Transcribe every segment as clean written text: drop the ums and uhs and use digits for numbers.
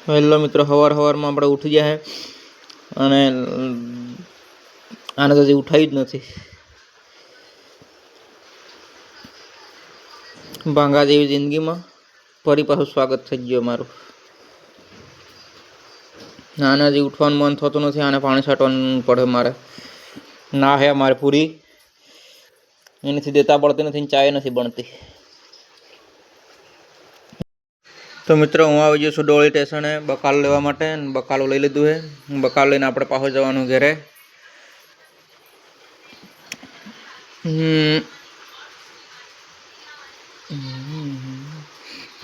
Hello મિત્રો, સવારમાં આપણે ઉઠી ગયા અને આને તો ઉઠાઈ જ નથી. ભાંગા જેવી જિંદગીમાં ફરી પાછું સ્વાગત થઈ ગયું મારું. આને હજી ઉઠવાનું મન થતું નથી. આને પાણી છાંટવાનું પડે મારે. ના હે મારે પૂરી એનાથી દેતા પડતી નથી, ચાય નથી બનતી. તો મિત્રો, હું આવી ગયો છું ડોળી સ્ટેશને બકાલ લેવા માટે. બકાલો લઈ લીધું છે. બકાલ લઈને આપણે પાછું જવાનું ઘરે.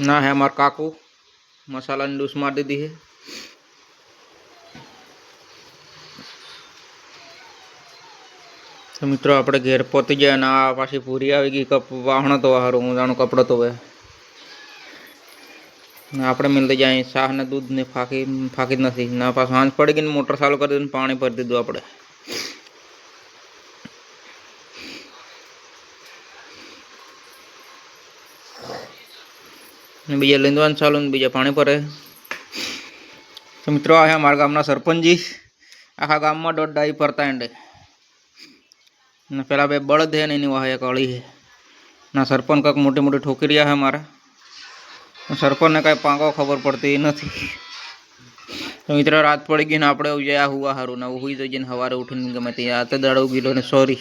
ના હે મારા કાકુ મસાલાની ડૂસ મારી દીધી છે. તો મિત્રો, આપણે ઘેર પહોંચી ગયા અને આ પાછી પૂરી આવી ગઈ. વાહણો તો સારું, હું જાણું કપડો તો હોય. આપણે મિલતી જાય શાહ ને દૂધ ને ફાકી જ નથી. ના પાછું સાંજ પડી ગઈ ને મોટર ચાલુ કરી દીધું, પાણી ભરી દીધું આપણે. બીજા લીંદવાનું ચાલુ ને બીજા પાણી ભરે. તો મિત્રો, આ અમારા ગામના સરપંચજી આખા ગામમાં દોઢ ડાઈ ફરતા એંડે. ને પેલા બે બળદ છે ને એની વાહ એક અળી છે. ના સરપંચ કાંક મોટી મોટી ઠોકરિયા છે મારા. સરપંચને કાંઈ પાંગો ખબર પડતી નથી. તો મિત્રો, રાત પડી ગઈ ને આપણે ગયા હુવા સારું ને હુઈ જઈને સવારે ઉઠીને ગમે ત્યાં આ તો દાડો ગીલો ને સોરી.